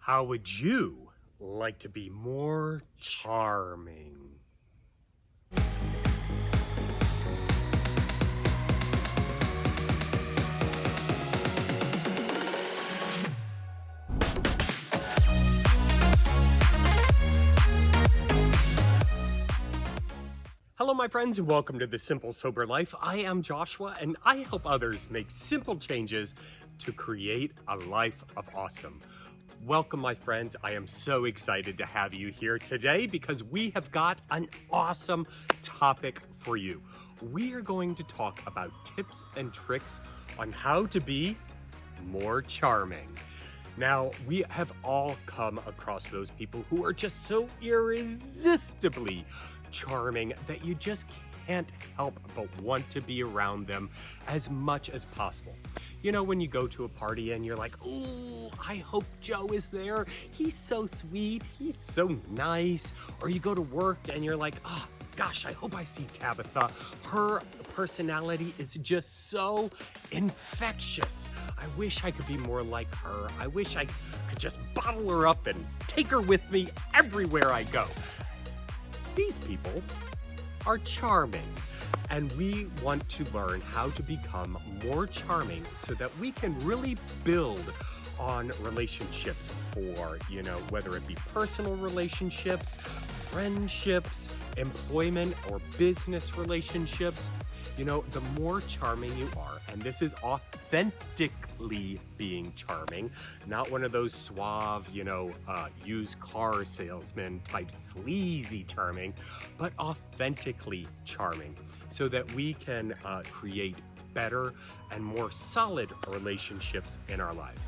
How would you like to be more charming? Hello, my friends, and welcome to The Simple Sober Life. I am Joshua, and I help others make simple changes to create a life of awesome. Welcome, my friends. I am so excited to have you here today because we have got an awesome topic for you. We are going to talk about tips and tricks on how to be more charming. Now, we have all come across those people who are just so irresistibly charming that you just can't help but want to be around them as much as possible. You know, when you go to a party and you're like, oh, I hope Joe is there. He's so sweet. He's so nice. Or you go to work and you're like, oh, gosh, I hope I see Tabitha. Her personality is just so infectious. I wish I could be more like her. I wish I could just bottle her up and take her with me everywhere I go. These people are charming, and we want to learn how to become more charming so that we can really build on relationships for, whether it be personal relationships, friendships, employment, or business relationships. The more charming you are, and this is authentically being charming, not one of those suave, used car salesman type sleazy charming, but authentically charming so that we can create better and more solid relationships in our lives.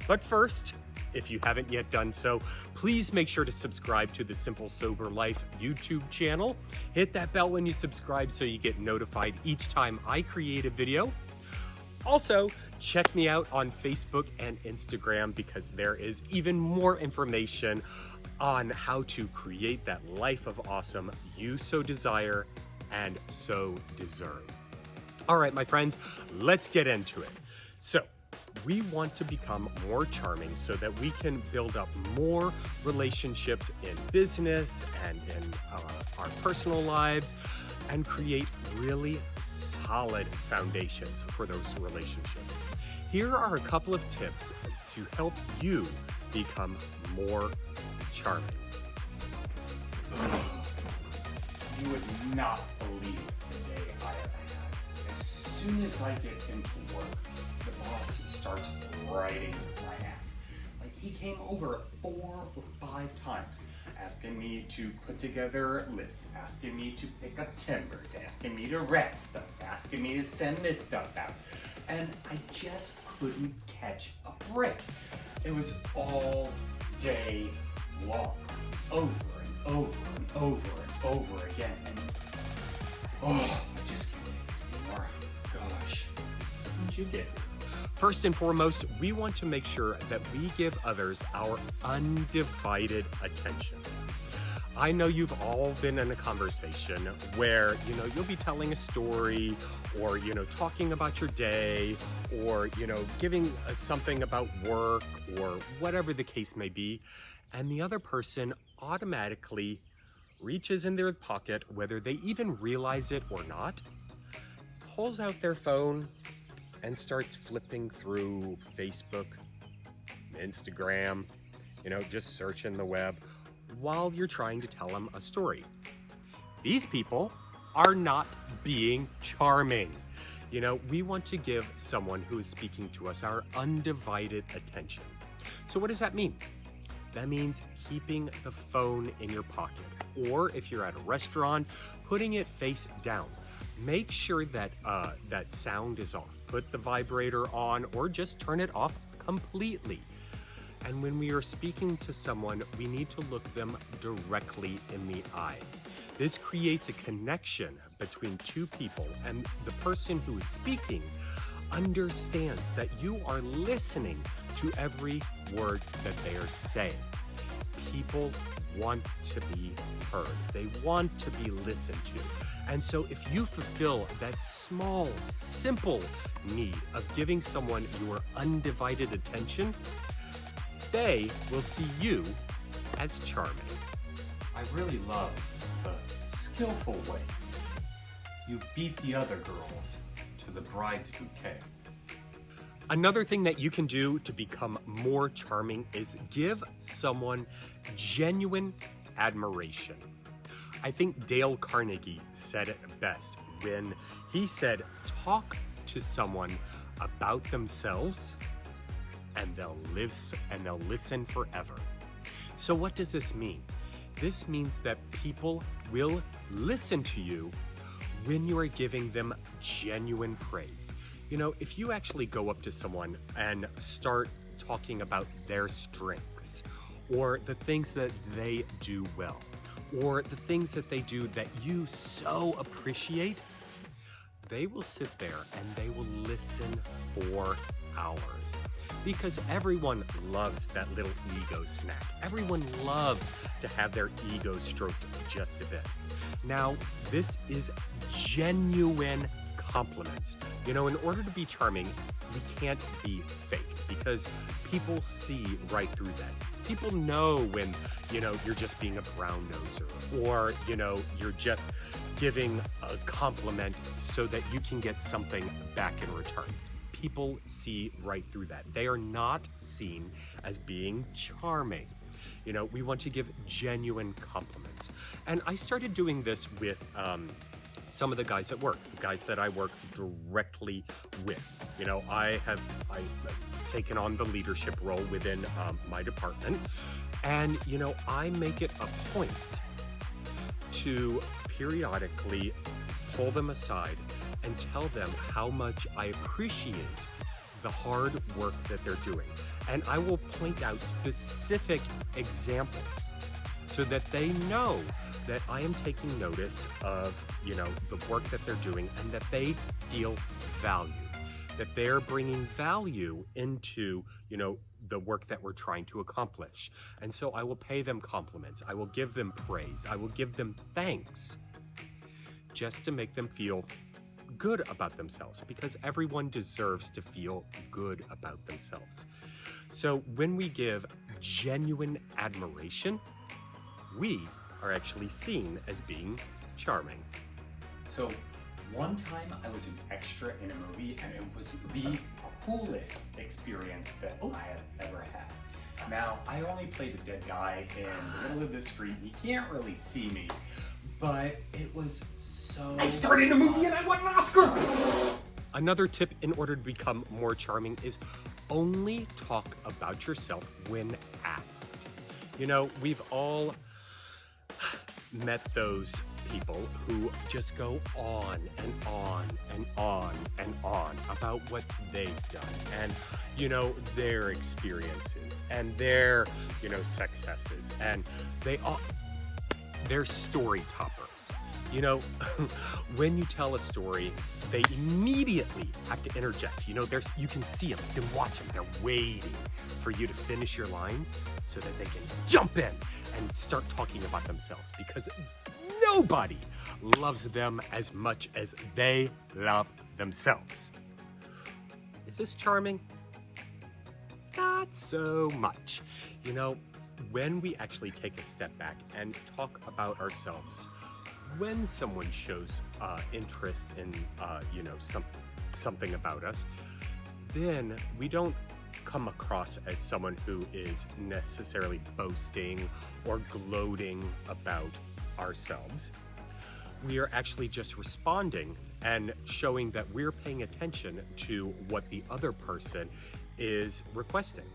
But first, if you haven't yet done so, please make sure to subscribe to the Simple Sober Life YouTube channel. Hit that bell when you subscribe so you get notified each time I create a video. Also, check me out on Facebook and Instagram because there is even more information on how to create that life of awesome you so desire and so deserve. All right, my friends, let's get into it. So, we want to become more charming so that we can build up more relationships in business and in our personal lives and create really solid foundations for those relationships. Here are a couple of tips to help you become more charming. You would not believe the day I have had. As soon as I get into work, the boss starts riding my ass. Like, he came over 4 or 5 times, asking me to put together lists, asking me to pick up timbers, asking me to wrap stuff, asking me to send this stuff out. And I just couldn't catch a break. It was all day long, over and over and over and over again. And I just can't take it anymore. Gosh, How'd you get? First and foremost, we want to make sure that we give others our undivided attention. I know you've all been in a conversation where, you'll be telling a story or, talking about your day or, giving something about work or whatever the case may be. And the other person automatically reaches in their pocket, whether they even realize it or not, pulls out their phone and starts flipping through Facebook, Instagram, just searching the web while you're trying to tell them a story. These people are not being charming. We want to give someone who is speaking to us our undivided attention. So what does that mean? That means keeping the phone in your pocket, or if you're at a restaurant, putting it face down. Make sure that that sound is off. Put the vibrator on or just turn it off completely. And when we are speaking to someone, we need to look them directly in the eyes. This creates a connection between two people, and the person who is speaking understands that you are listening to every word that they are saying. People want to be heard. They want to be listened to. And so if you fulfill that small, simple need of giving someone your undivided attention, they will see you as charming. I really love the skillful way you beat the other girls to the bride's bouquet. Another thing that you can do to become more charming is give someone genuine admiration. I think Dale Carnegie said it best when he said, talk to someone about themselves and they'll listen forever. So what does this mean? This means that people will listen to you when you are giving them genuine praise. You know, if you actually go up to someone and start talking about their strengths or the things that they do well or the things that they do that you so appreciate, they will sit there and they will listen for hours. Because everyone loves that little ego snack. Everyone loves to have their ego stroked just a bit. Now, this is genuine compliments. You know, in order to be charming, we can't be fake because people see right through that. People know when, you know, you're just being a brown noser or, you know, you're just giving a compliment so that you can get something back in return. People see right through that. They are not seen as being charming. You know, we want to give genuine compliments. And I started doing this with some of the guys at work, the guys that I work directly with. You know, I've taken on the leadership role within my department. And, you know, I make it a point to periodically pull them aside and tell them how much I appreciate the hard work that they're doing. And I will point out specific examples so that they know that I am taking notice of, you know, the work that they're doing and that they feel valued, that they're bringing value into, you know, the work that we're trying to accomplish. And so I will pay them compliments. I will give them praise. I will give them thanks just to make them feel good about themselves, because everyone deserves to feel good about themselves. So when we give genuine admiration, we are actually seen as being charming. So one time I was an extra in a movie and it was the coolest experience that I have ever had. Now, I only played a dead guy in the middle of the street and you can't really see me, but it was so... I started a movie and I won an Oscar! Another tip in order to become more charming is only talk about yourself when asked. You know, we've all met those people who just go on and on and on and on about what they've done and, you know, their experiences and their, you know, successes, and they're story toppers. You know, when you tell a story, they immediately have to interject. You know, you can see them, you can watch them. They're waiting for you to finish your line so that they can jump in and start talking about themselves, because nobody loves them as much as they love themselves. Is this charming? Not so much. You know, when we actually take a step back and talk about ourselves, when someone shows interest in, you know, something about us, then we don't come across as someone who is necessarily boasting or gloating about ourselves. We are actually just responding and showing that we're paying attention to what the other person is requesting.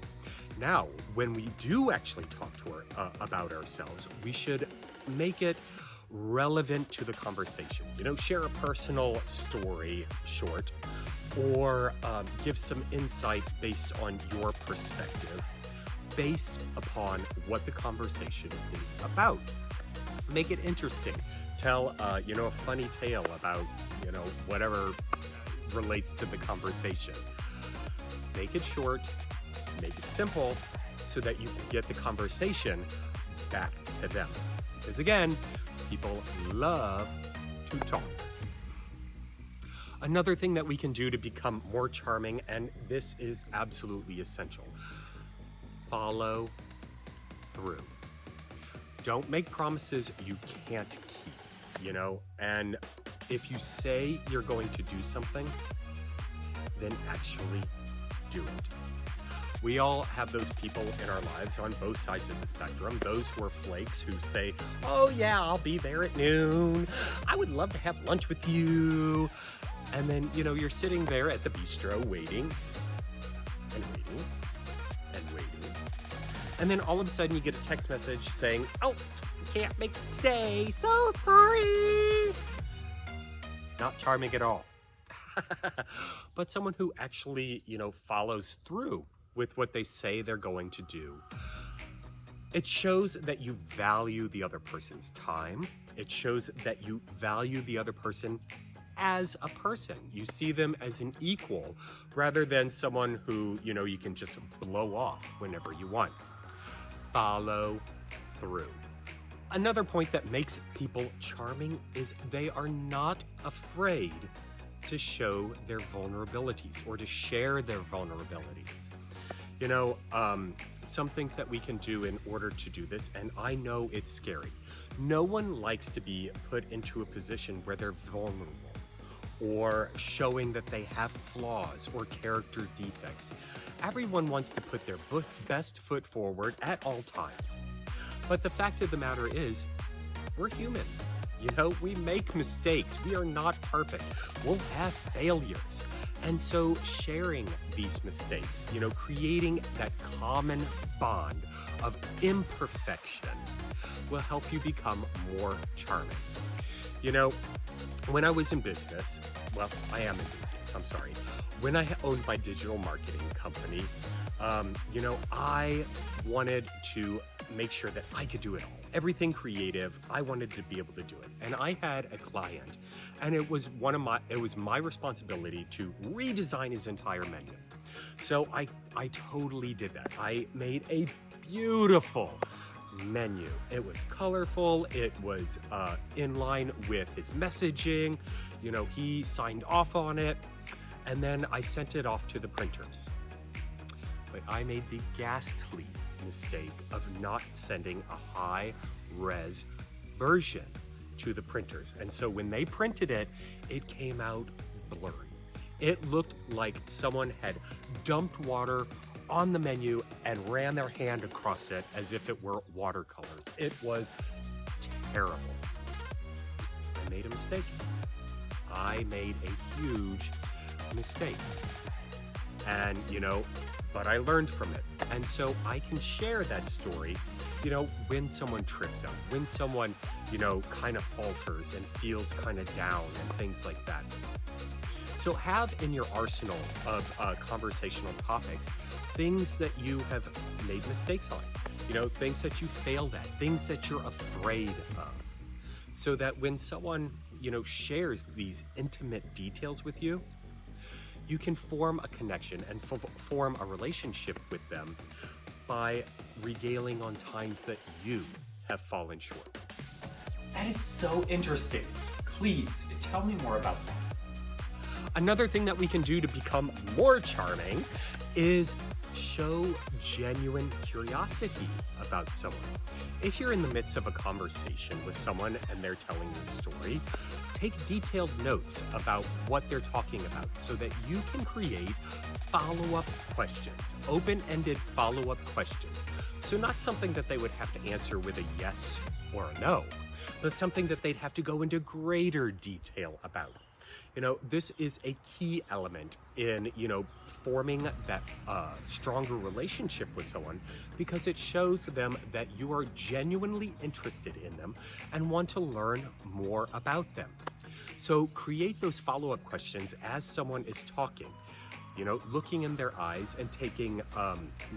Now, when we do actually talk to her about ourselves, we should make it relevant to the conversation. You know, share a personal story short, or give some insight based on your perspective, based upon what the conversation is about. Make it interesting. Tell, you know, a funny tale about, you know, whatever relates to the conversation. Make it short, make it simple, so that you can get the conversation back to them. Because again, people love to talk. Another thing that we can do to become more charming, and this is absolutely essential, follow through. Don't make promises you can't keep, and if you say you're going to do something, then actually do it. We all have those people in our lives on both sides of the spectrum. Those who are flakes who say, oh yeah, I'll be there at noon. I would love to have lunch with you. And then, you're sitting there at the bistro waiting and waiting and waiting. And then all of a sudden you get a text message saying, oh, can't make it today. So sorry. Not charming at all. But someone who actually, follows through with what they say they're going to do. It shows that you value the other person's time. It shows that you value the other person as a person. You see them as an equal rather than someone who, you can just blow off whenever you want. Follow through. Another point that makes people charming is they are not afraid to show their vulnerabilities or to share their vulnerabilities. Some things that we can do in order to do this, and I know it's scary. No one likes to be put into a position where they're vulnerable or showing that they have flaws or character defects. Everyone wants to put their best foot forward at all times. But the fact of the matter is, we're human. We make mistakes. We are not perfect. We'll have failures. And so sharing these mistakes, creating that common bond of imperfection will help you become more charming. When I was in business, I am in business, I'm sorry. When I owned my digital marketing company, I wanted to make sure that I could do it all. Everything creative, I wanted to be able to do it. And I had a client, and it was my responsibility to redesign his entire menu. So I totally did that. I made a beautiful menu. It was colorful. It was in line with his messaging. He signed off on it. And then I sent it off to the printers. But I made the ghastly mistake of not sending a high-res version to the printers. And so when they printed it, it came out blurry. It looked like someone had dumped water on the menu and ran their hand across it as if it were watercolors. It was terrible. I made a mistake. I made a huge mistake. And, but I learned from it. And so I can share that story, when someone trips up, when someone, kind of falters and feels kind of down and things like that. So have in your arsenal of conversational topics things that you have made mistakes on, things that you failed at, things that you're afraid of, so that when someone, shares these intimate details with you, you can form a connection and form a relationship with them by regaling on times that you have fallen short. That is so interesting. Please tell me more about that. Another thing that we can do to become more charming is show genuine curiosity about someone. If you're in the midst of a conversation with someone and they're telling you a story, take detailed notes about what they're talking about so that you can create follow-up questions, open-ended follow-up questions. So not something that they would have to answer with a yes or a no, but something that they'd have to go into greater detail about. This is a key element in, forming that stronger relationship with someone, because it shows them that you are genuinely interested in them and want to learn more about them. So create those follow-up questions as someone is talking, looking in their eyes and taking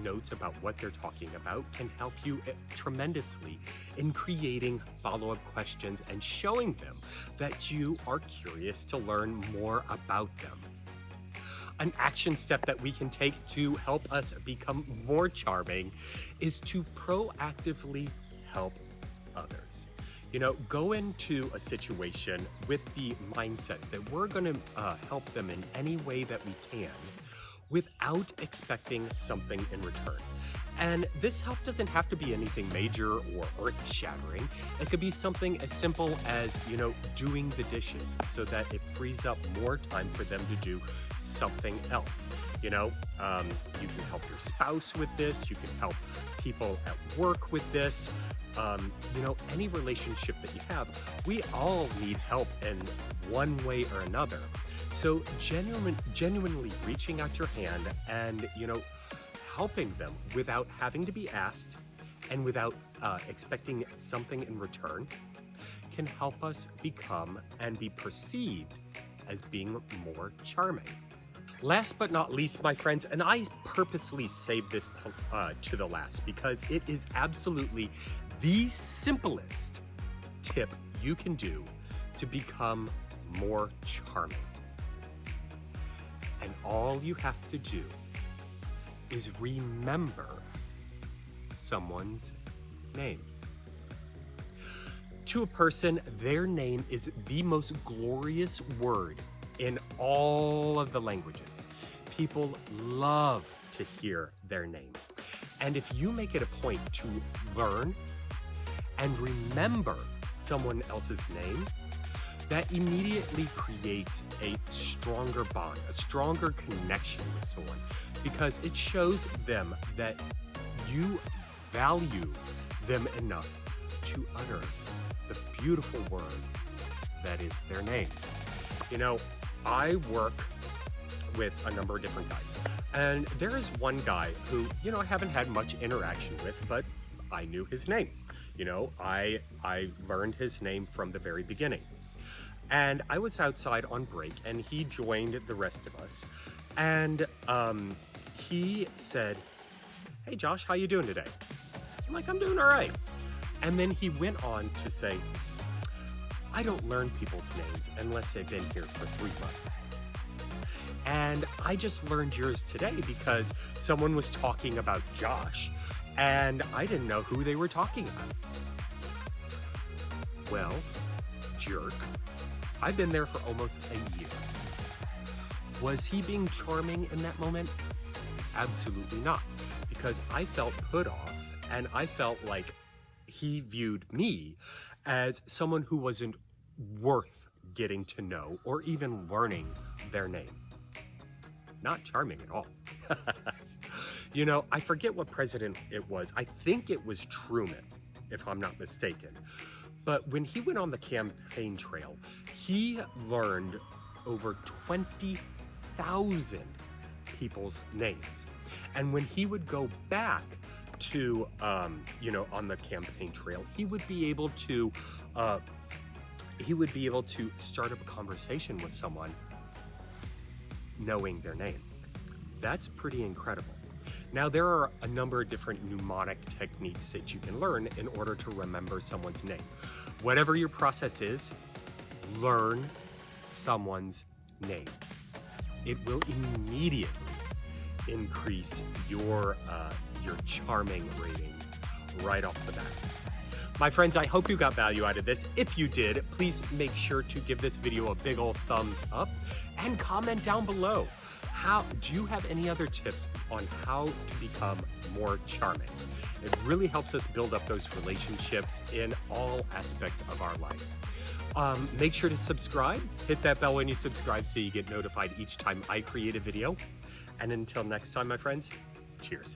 notes about what they're talking about can help you tremendously in creating follow-up questions and showing them that you are curious to learn more about them. An action step that we can take to help us become more charming is to proactively help others. Go into a situation with the mindset that we're going to help them in any way that we can without expecting something in return. And this help doesn't have to be anything major or earth-shattering. It could be something as simple as, doing the dishes so that it frees up more time for them to do something else. You can help your spouse with this. You can help people at work with this. Any relationship that you have, we all need help in one way or another. So genuinely reaching out your hand and, helping them without having to be asked and without expecting something in return can help us become and be perceived as being more charming. Last but not least, my friends, and I purposely saved this to the last because it is absolutely the simplest tip you can do to become more charming. And all you have to do is remember someone's name. To a person, their name is the most glorious word in all of the languages. People love to hear their name. And if you make it a point to learn and remember someone else's name, that immediately creates a stronger bond, a stronger connection with someone, because it shows them that you value them enough to utter the beautiful word that is their name. I work with a number of different guys, and there is one guy who, I haven't had much interaction with, but I knew his name. I learned his name from the very beginning. And I was outside on break, and he joined the rest of us. And he said, "Hey, Josh, how you doing today?" I'm like, "I'm doing all right." And then he went on to say, "I don't learn people's names unless they've been here for 3 months. And I just learned yours today because someone was talking about Josh, and I didn't know who they were talking about." Well, jerk. I've been there for almost a year. Was he being charming in that moment? Absolutely not, because I felt put off, and I felt like he viewed me as someone who wasn't worth getting to know or even learning their name. Not charming at all. I forget what president it was. I think it was Truman, if I'm not mistaken. But when he went on the campaign trail, he learned over 20,000 people's names. And when he would go back to, on the campaign trail, he would be able to start up a conversation with someone knowing their name. That's pretty incredible. Now, there are a number of different mnemonic techniques that you can learn in order to remember someone's name. Whatever your process is, learn someone's name. It will immediately increase your charming rating right off the bat. My friends, I hope you got value out of this. If you did, please make sure to give this video a big old thumbs up and comment down below. Do you have any other tips on how to become more charming? It really helps us build up those relationships in all aspects of our life. Make sure to subscribe. Hit that bell when you subscribe so you get notified each time I create a video. And until next time, my friends, cheers.